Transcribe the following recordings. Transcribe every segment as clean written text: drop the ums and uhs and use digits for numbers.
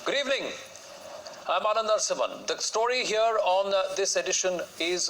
Good evening. I'm Anand Narasimhan. The story here on this edition is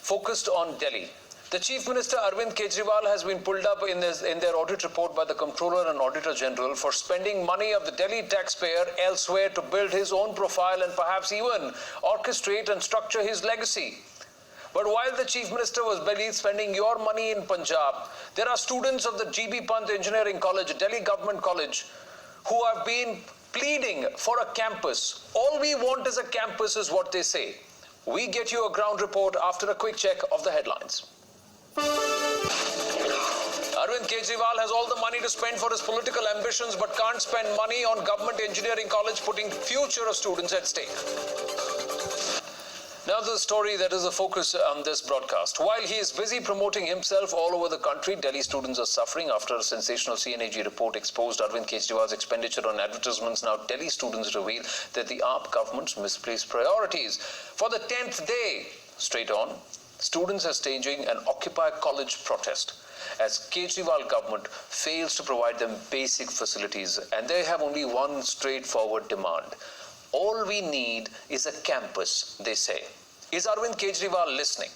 focused on Delhi. The Chief Minister Arvind Kejriwal has been pulled up in their audit report by the Comptroller and Auditor General for spending money of the Delhi taxpayer elsewhere to build his own profile and perhaps even orchestrate and structure his legacy. But while the Chief Minister was busy spending your money in Punjab, there are students of the GB Pant Engineering College, Delhi Government College, who have been pleading for a campus. All we want is a campus is what they say. We get you a ground report after a quick check of the headlines. Arvind Kejriwal has all the money to spend for his political ambitions but can't spend money on government engineering college, putting future of students at stake. Now the story that is the focus on this broadcast. While he is busy promoting himself all over the country, Delhi students are suffering after a sensational CNAG report exposed Arvind Kejriwal's expenditure on advertisements. Now Delhi students reveal that the AAP government's misplaced priorities. For the 10th day straight on, students are staging an Occupy College protest as Kejriwal government fails to provide them basic facilities, and they have only one straightforward demand. All we need is a campus, they say. Is Arvind Kejriwal listening?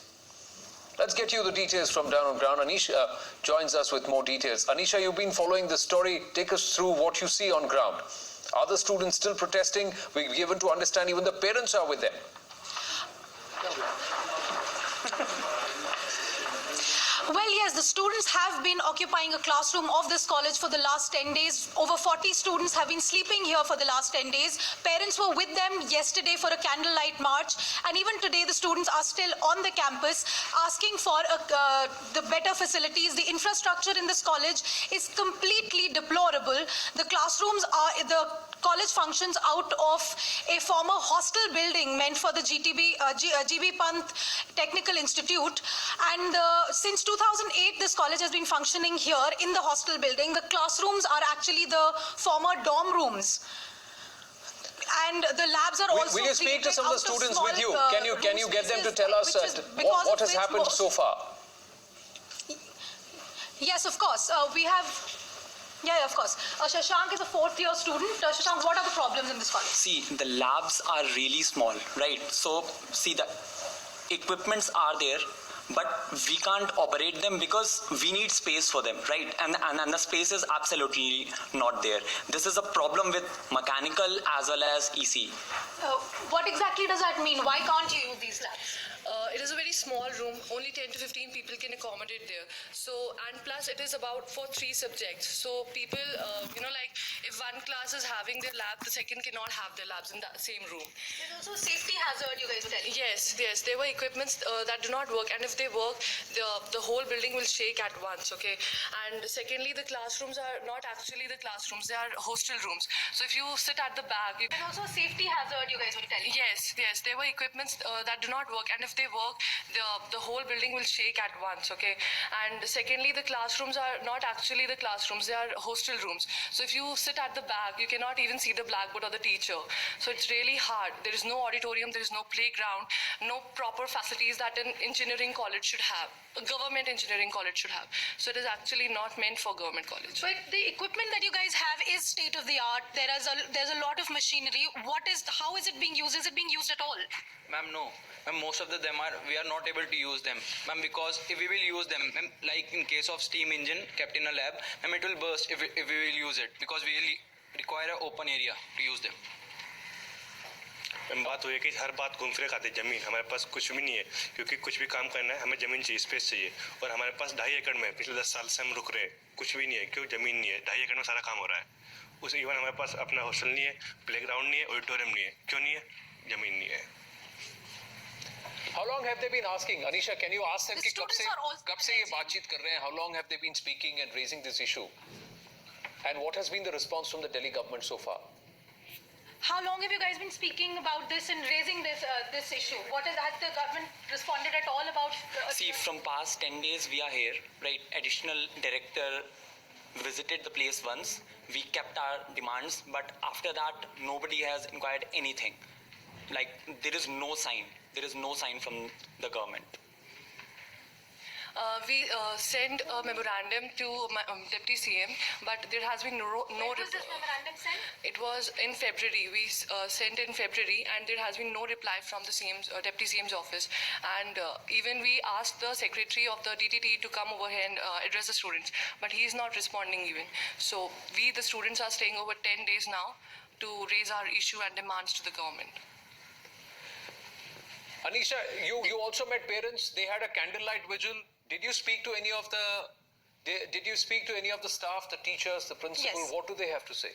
Let's get you the details from down on ground. Anisha joins us with more details. Anisha, you've been following this story. Take us through what you see on ground. Are the students still protesting? We've given to understand even the parents are with them. Well, yes, the students have been occupying a classroom of this college for the last 10 days. Over 40 students have been sleeping here for the last 10 days. Parents were with them yesterday for a candlelight march, and even today the students are still on the campus asking for the better facilities. The infrastructure in this college is completely deplorable. The classrooms are, the college functions out of a former hostel building meant for the GB Pant Technical Institute, and since 2008 this college has been functioning here in the hostel building. The classrooms are actually the former dorm rooms, and the labs are also. Will you speak to some of the students with you? Can you get them to tell us what has happened so far? Yes, of course. We have. Yeah, of course. Shashank is a fourth-year student. Shashank, what are the problems in this college? See, the labs are really small, right? So, see, the equipments are there, but we can't operate them because we need space for them, right? And the space is absolutely not there. This is a problem with mechanical as well as EC. What exactly does that mean? Why can't you use these labs? It is a very small room, only 10 to 15 people can accommodate there. So, and plus it is about for 3 subjects. So people, like if one class is having their lab, the second cannot have their labs in the same room. There's also a safety hazard, you guys were telling. Yes, there were equipments that do not work, and if they work, the whole building will shake at once, okay? And secondly, the classrooms are not actually the classrooms, they are hostel rooms. So if you sit at the back... There's also a safety hazard, you guys were telling. Yes, there were equipments that do not work, and if they work, the whole building will shake at once, okay? And secondly, the classrooms are not actually the classrooms, they are hostel rooms. So if you sit at the back, you cannot even see the blackboard or the teacher. So it's really hard. There is no auditorium, there is no playground, no proper facilities that an engineering college should have, a government engineering college should have. So it is actually not meant for government college. But the equipment that you guys have is state of the art. There's a lot of machinery. How is it being used? Is it being used at all? Ma'am, no. Ma'am, most of them we are not able to use them. Ma'am, because if we will use them, ma'am, like in case of steam engine kept in a lab, ma'am, it will burst if we will use it, because we will require an open area to use them. Ma'am बात हुई है कि हर बात घूम फिर खाते जमीन हमारे पास कुछ भी नहीं है, क्योंकि कुछ भी काम करना है हमें ज़मीन चाहिए, स्पेस चाहिए, और हमारे पास 2.5 एकड़ में पिछले 10 साल से हम रुक रहे हैं, कुछ भी नहीं है, क्यों ज़मीन नहीं है, 2.5 एकड़ में सारा काम हो रहा है, उस इवन हमारे पास अपना हॉस्टल नहीं है, प्लेग्राउंड नहीं है, ऑडिटोरियम नहीं है, क्यों नहीं है, ज़मीन नहीं है. How long have they been asking? Anisha, can you ask them कि कब से ये बातचीत कर रहे हैं? How long have they been speaking and raising this issue? And what has been the response from the Delhi government so far? How long have you guys been speaking about this and raising this issue? Has the government responded at all about? See, from past 10 days we are here, right? Additional director visited the place once. We kept our demands, but after that nobody has inquired anything. Like, there is no sign from the government. We sent a memorandum to my Deputy CM, but there has been no When was this memorandum sent? It was in February. We sent in February, and there has been no reply from the CM's, Deputy CM's office. And even we asked the secretary of the DTT to come over here and address the students, but he is not responding even. So we, the students, are staying over 10 days now to raise our issue and demands to the government. Anisha, you also met parents. They had a candlelight vigil. Did you speak to any of the staff, the teachers, the principal? Yes. What do they have to say?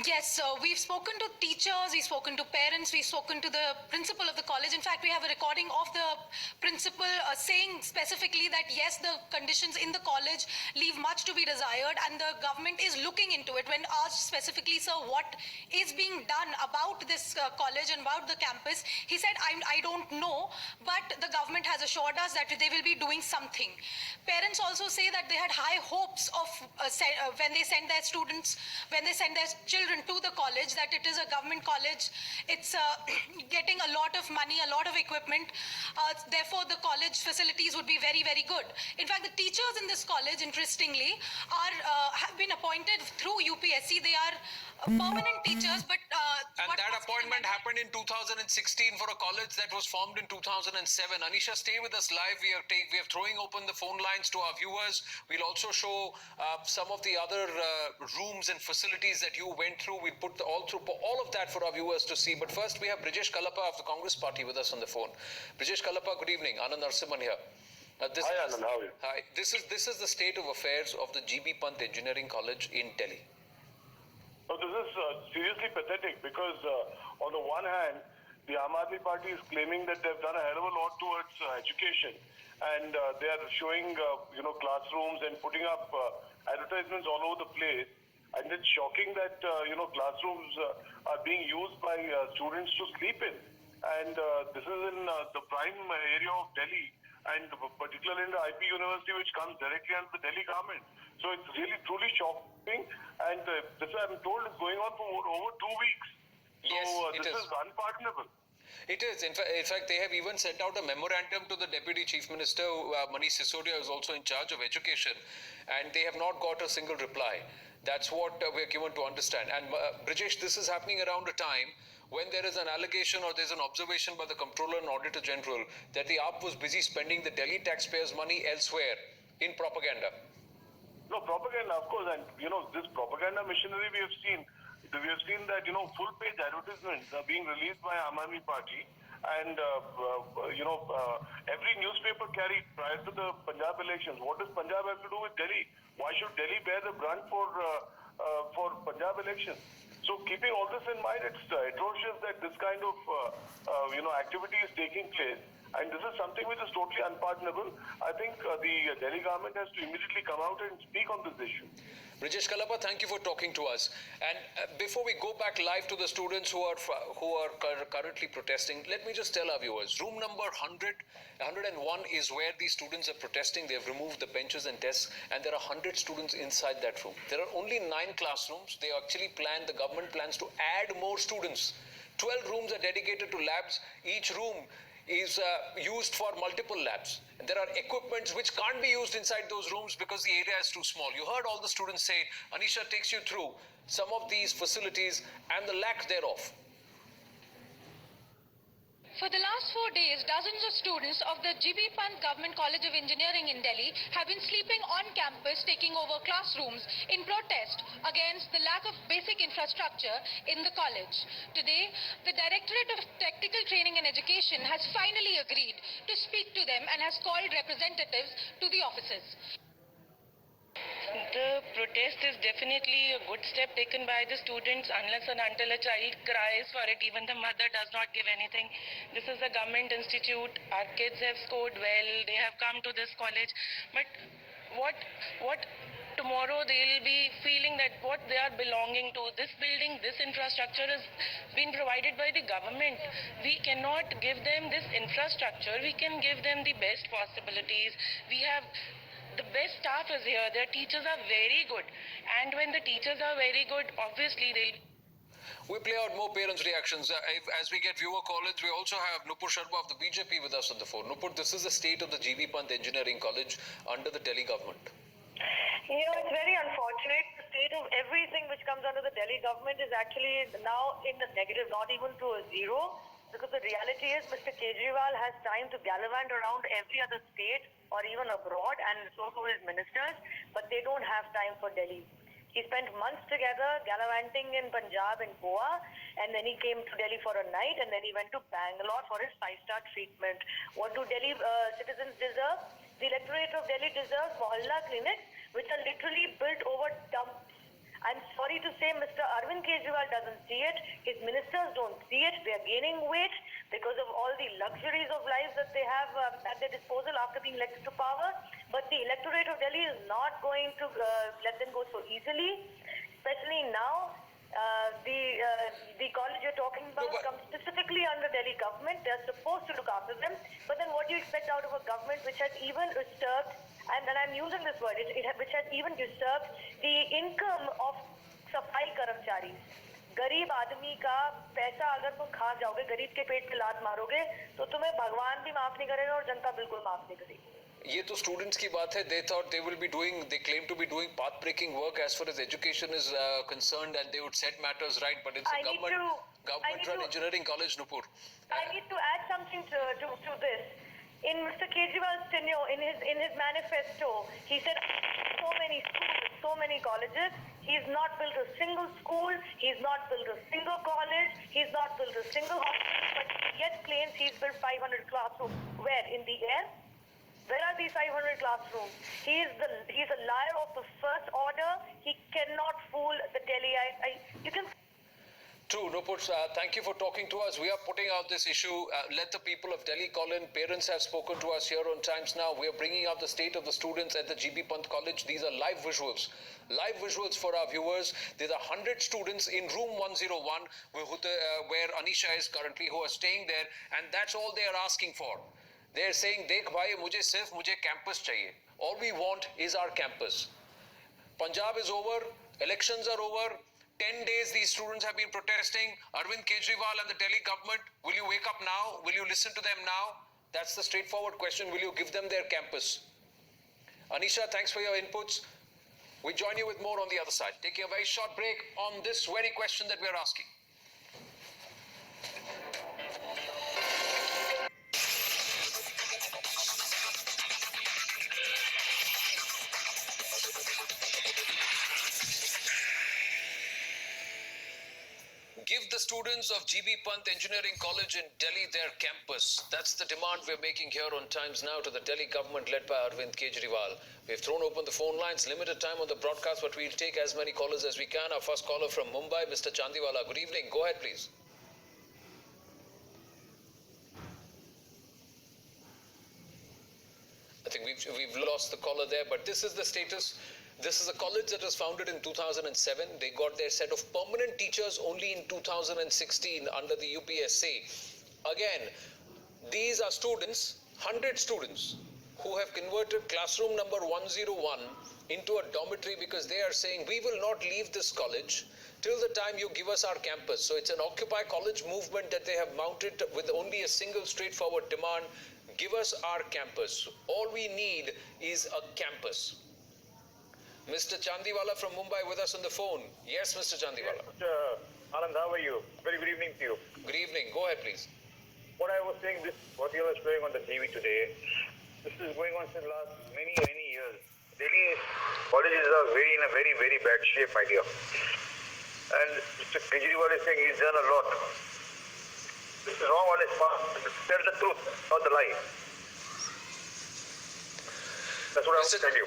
Yes, so we've spoken to teachers, we've spoken to parents, we've spoken to the principal of the college. In fact, we have a recording of the principal saying specifically that yes, the conditions in the college leave much to be desired and the government is looking into it. When asked specifically, sir, what is being done about this college and about the campus, he said, I don't know, but the government has assured us that they will be doing something. Parents also say that they had high hopes of when they send their students, when they send their children to the college, that it is a government college. It's getting a lot of money, a lot of equipment. Therefore, the college facilities would be very, very good. In fact, the teachers in this college, interestingly, have been appointed through UPSC. They are permanent teachers, but And that appointment happened in 2016 for a college that was formed in 2007. Anisha, stay with us live. We are throwing open the phone lines to our viewers. We'll also show some of the other rooms and facilities that you went through. We'll put all of that for our viewers to see. But first, we have Brijesh Kalapa of the Congress Party with us on the phone. Brijesh Kalapa, good evening. Anand Narasimhan here. Hi Anand, how are you? Hi. This is the state of affairs of the GB Pant Engineering College in Delhi. So this is seriously pathetic because on the one hand, the Aam Aadmi Party is claiming that they've done a hell of a lot towards education, and they are showing classrooms and putting up advertisements all over the place. And it's shocking that classrooms are being used by students to sleep in, and this is in the prime area of Delhi, and particularly in the IP University, which comes directly under the Delhi government. So it's really truly shocking, and this I'm told is going on for over 2 weeks. So Yes, this is unpardonable. It is. In fact, they have even sent out a memorandum to the Deputy Chief Minister, Manish Sisodia, who is also in charge of education, and they have not got a single reply. That's what we're given to understand. And Brijesh, this is happening around a time when there is an allegation or there's an observation by the Comptroller and Auditor General that the AAP was busy spending the Delhi taxpayers' money elsewhere in propaganda. No, propaganda, of course, and this propaganda machinery we have seen that full-page advertisements are being released by Aam Aadmi Party, and every newspaper carried prior to the Punjab elections. What does Punjab have to do with Delhi? Why should Delhi bear the brunt for Punjab elections? So keeping all this in mind, it's atrocious that this kind of activity is taking place. And this is something which is totally unpardonable. I think the Delhi government has to immediately come out and speak on this issue. Brijesh Kalapa, thank you for talking to us. And before we go back live to the students who are currently protesting, let me just tell our viewers, room number 101 is where these students are protesting. They have removed the benches and desks, and there are 100 students inside that room. There are only 9 classrooms. The government plans to add more students. 12 rooms are dedicated to labs. Each room is used for multiple labs. And there are equipments which can't be used inside those rooms because the area is too small. You heard all the students say. Anisha takes you through some of these facilities and the lack thereof. For the last 4 days, dozens of students of the GB Pant Government College of Engineering in Delhi have been sleeping on campus, taking over classrooms in protest against the lack of basic infrastructure in the college. Today, the Directorate of Technical Training and Education has finally agreed to speak to them and has called representatives to the offices. The protest is definitely a good step taken by the students. Unless and until a child cries for it, even the mother does not give anything. This is a government institute. Our kids have scored well. They have come to this college. But what tomorrow they'll be feeling that what they are belonging to, this building, this infrastructure has been provided by the government. We cannot give them this infrastructure. We can give them the best possibilities. We have the best staff is here. Their teachers are very good. And when the teachers are very good, obviously they'll... We play out more parents' reactions. As we get viewer call-ins, we also have Nupur Sharma of the BJP with us on the phone. Nupur, this is the state of the GB Pant Engineering College under the Delhi government. You know, it's very unfortunate. The state of everything which comes under the Delhi government is actually now in the negative, not even to a zero. Because the reality is Mr. Kejriwal has time to gallivant around every other state or even abroad, and so do his ministers, but they don't have time for Delhi. He spent months together gallivanting in Punjab and Goa, and then he came to Delhi for a night, and then he went to Bangalore for his 5-star treatment. What do Delhi citizens deserve? The electorate of Delhi deserves mohalla clinics, which are literally built over dumps. I'm sorry to say Mr. Arvind Kejriwal doesn't see it. His ministers don't see it. They are gaining weight because of all the luxuries of life that they have at their disposal after being elected to power. But the electorate of Delhi is not going to let them go so easily, especially now. The college you're talking about comes specifically under Delhi government. They're supposed to look after them. But then what do you expect out of a government which has even usurped, and I'm using this word, which has even usurped the income of सफाई कर्मचारी? गरीब आदमी का पैसा अगर तुम खा जाओगे, गरीब के पेट पे लात मारोगे, तो तुम्हें भगवान भी माफ नहीं करेगा और जनता बिल्कुल माफ नहीं करेगी. ये तो स्टूडेंट्स की बात है. They thought they claim to be doing path-breaking work as far as education is concerned, and they would set matters right. But it's a government-run engineering college, Nupur. I need to add something to this. In Mr. Kejriwal's tenure, in his manifesto, he said so many schools, so many colleges. He's not built a single school. He's not built a single college. He's not built a single hospital. But he yet claims he's built 500 classrooms. Where? In the air? Where are these 500 classrooms? He's a liar of the first order. He cannot fool the Delhi. You can. True, Nupur, thank you for talking to us. We are putting out this issue. Let the people of Delhi call in. Parents have spoken to us here on Times Now. We are bringing out the state of the students at the GB Pant College. These are live visuals. Live visuals for our viewers. There are 100 students in room 101 where Anisha is currently, who are staying there, and that's all they are asking for. They are saying, Dekh bhai, mujhe campus chahiye. All we want is our campus. Punjab is over. Elections are over. 10 days these students have been protesting. Arvind Kejriwal and the Delhi government, will you wake up now? Will you listen to them now? That's the straightforward question. Will you give them their campus? Anisha, thanks for your inputs. We join you with more on the other side. Taking a very short break on this very question that we are asking. Give the students of GB Pant Engineering College in Delhi their campus. That's the demand we're making here on Times Now to the Delhi government led by Arvind Kejriwal. We've thrown open the phone lines, limited time on the broadcast, but we'll take as many callers as we can. Our first caller from Mumbai, Mr. Chandiwala. Good evening. Go ahead, please. I think we've lost the caller there, but this is the status. This is a college that was founded in 2007. They got their set of permanent teachers only in 2016 under the UPSA. Again, these are students, 100 students, who have converted classroom number 101 into a dormitory because they are saying, we will not leave this college till the time you give us our campus. So it's an Occupy College movement that they have mounted with only a single straightforward demand: give us our campus. All we need is a campus. Mr. Chandiwala from Mumbai with us on the phone. Yes, Mr. Chandiwala. Yes, Anand, how are you? Very good evening to you. Good evening. Go ahead, please. What I was saying, what you were showing on the TV today, this is going on since last many years. Delhi colleges are in a very, very bad shape, my dear. And Mr. Kejriwal is saying he's done a lot. This is wrong on his part. Tell the truth, not the lie. That's what I was telling you.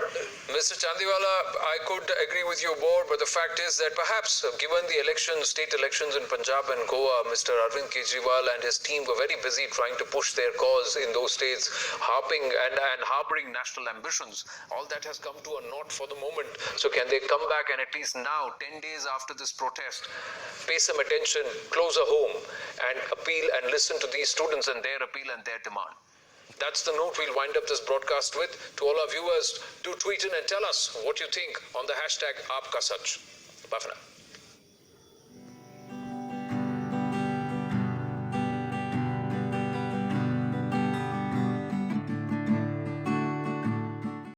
Mr. Chandiwala, I could agree with you more, but the fact is that perhaps given the state elections in Punjab and Goa, Mr. Arvind Kejriwal and his team were very busy trying to push their cause in those states, harboring national ambitions. All that has come to a naught for the moment. So can they come back and at least now, 10 days after this protest, pay some attention, close a home, and appeal and listen to these students and their appeal and their demand? That's the note we'll wind up this broadcast with. To all our viewers, do tweet in and tell us what you think on the hashtag AapkaSach. Bye for now.